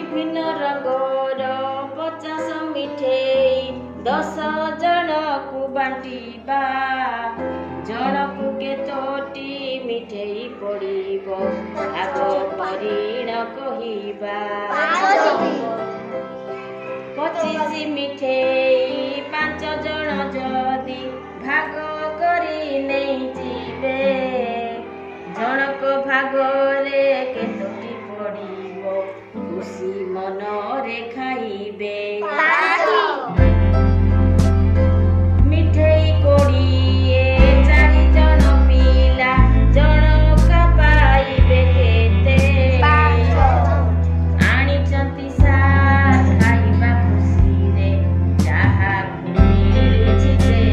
विभिन्न रंगर 50 मिठेई 10 जनकु बांटिबा जनकु केतोटी मिठेई पड़िबो भाग परिण कहिबा 25 मिठेई 5 जन जदि भाग करी नहीं जीवे जनक भागरे केतोटी पड़िबो खुशी मनरे खाइबे मिठेई कोड़िए 4 जन पिला जनका पाइबे केते आनिचंती साथ खाइबा खुशीरे जाहा मिलुछि केते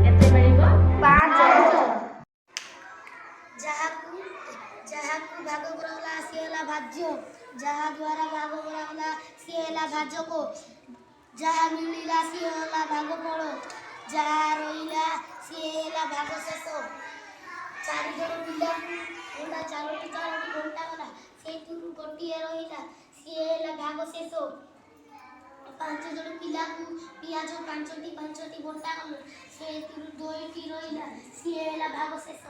केते मिलिबो 5 ଯାହାକୁ ଭାଗ କରାଗଲା ସିଏ ହେଲା ଭାଜ୍ୟ ଯାହା ଦ୍ୱାରା ଭାଗ କରାଗଲା ସିଏ ହେଲା ଭାଜକ ଯାହା ମିଳିଲା ସିଏ ହେଲା ଭାଗ ଫଳ ଯାହା ରହିଲା ସିଏ ହେଲା ଭାଗ ଶେଷ 4 ଜଣ ପିଲାକୁ ହେଲା 4ଟି ବଣ୍ଟା ଗଲା ସେଇଥିରୁ ଗୋଟିଏ ରହିଲା ସିଏ ହେଲା ଭାଗ ଶେଷ 5 ଜଣ ପିଲାକୁ ପିଆଜ 5ଟି ବଣ୍ଟା ଗଲା ସେଇଥିରୁ 2ଟି ରହିଲା ସିଏ ହେଲା ଭାଗ ଶେଷ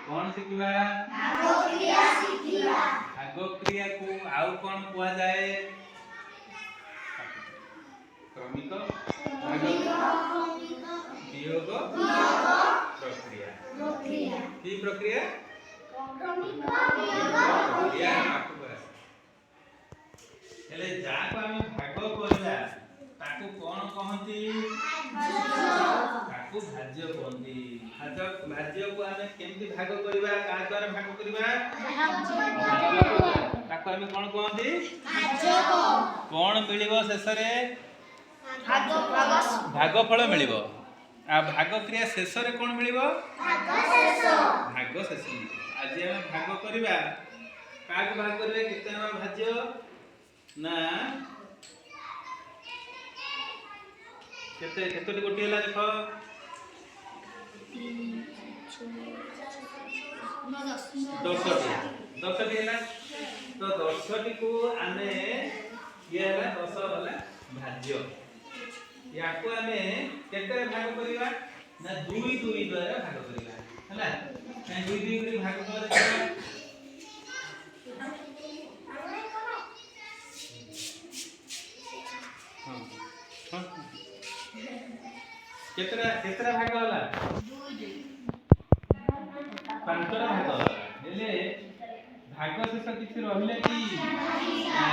कौन शिखिबा भाग क्रिया को आउ कौन कुआ जाए क्रमिक वियोग प्रक्रिया की प्रक्रिया हेले जाको आमे भाग करबा ताकू कौन कहंती ताकू भाज्य कहंती भाज्य को आमे केमती भाग करबा का द्वारा भाग करबा ताकू आमे कौन कहंती भाज्य कौन मिलिबो शेष रे भाग फल मिलिबो आ भाग क्रिया शेष रे कौन मिलिबो भाग शेष आज आमे भाग करबा का को भाग करबे केते हम भाज्य ना केते केतोटी गोटी हला देखो 10टी हला तो 10टी को आमे ये हला 10 हला भाज्य याको आमे केते भाग करिवा ना 2 द्वारा भाग करिवा हला ना 2 करी भाग करबा केतरा भाग होला 5टा भाग होला हेले भाग शेष किछि रहिले कि ना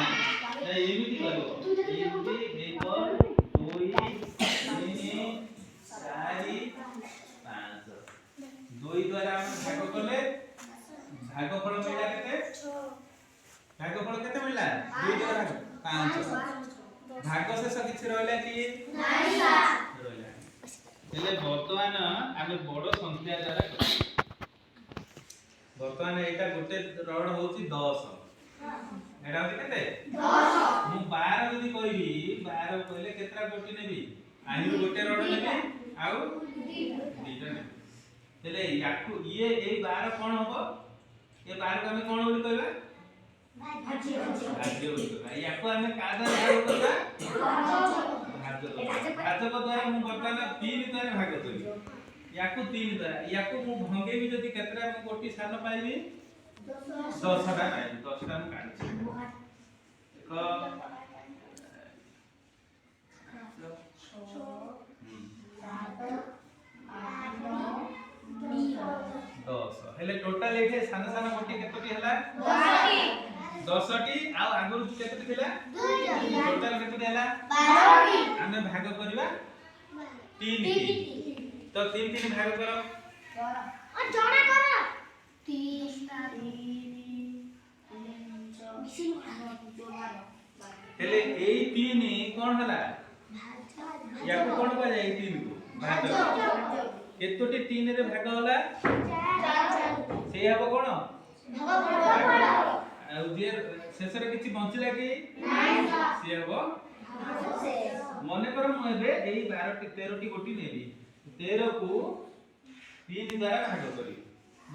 एमिति करबो एमिति 1 2 3 4 5 2 द्वारा हम भाग करले भागफल मिला केते भागफल केते मिला 2 द्वारा 5 भाग शेष किछि रहिले कि नाही रहिले हेले वर्तमान आमे बड़ संख्या द्वारा वर्तमान एटा गोटे रड होची 10 एटा होची केते 10 मु 12 जदी कहबी 12 कहले केतरा गोटी नेबी आहिरु गोटे रड नेबी आउ दीटा नेबी हेले याकू ये ए 12 कोन होबो ए 12 को आमे कोन बोली कहबा भाज्य बोली कहबा याकू आमे का द्वारा भाग करबा भाजक द्वारा मु वर्तमान 3 द्वारा भाग करी याकू 3 द्वारा याकू मु भंगे भी जदी केतरा मु गोटी सान पाइबी 10 टा पाइबी 10 टा मु काढी देखो 10 हेले टोटल टोटल एठे सान सान गोटी केतोटी हला 10टी आ आगुर केतोटी थिला टोटल केतोटी हला 12टी आमे भाग करबा 3 टी तो 3 भाग करो जणा कर 3 हेले एई 3 कोन हला या को कोन को जाई 3 को भाग केतोटी 3 रे भाग होला 4 से हबो कोन आ जे शेषरे किछि बंचिला कि नाही से हबो मने कर म एबे एई 12टी 13टी गोटी नेबी 13 को 3 द्वारा भाग करी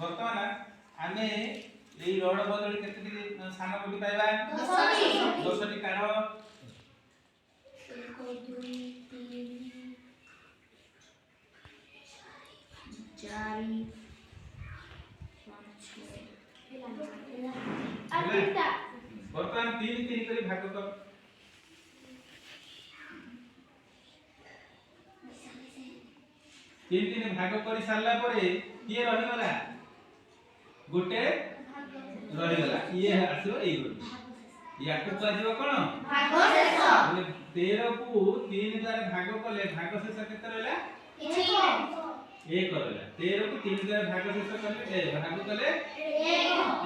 वर्तमान आमे एई रोड बदली केतटी सान गोटी पाइबा 10टी काढो 1 2 3 4 वर्तमान 3 करी भाग कर 3 भाग करी सारला परे किए रहि गला गोटे रहि गला ये आसो एई गोटे याको कहजिबो कोन भाग शेष बोले 13 को 3 द्वारा भाग कले भाग शेष केते रहला 1 रहला 13 को 3 द्वारा भाग शेष कले भाग कले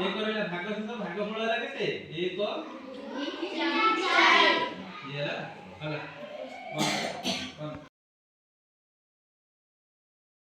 1 रहला भाग शेष भाग फल होला केते 1 2 3 4 ये हला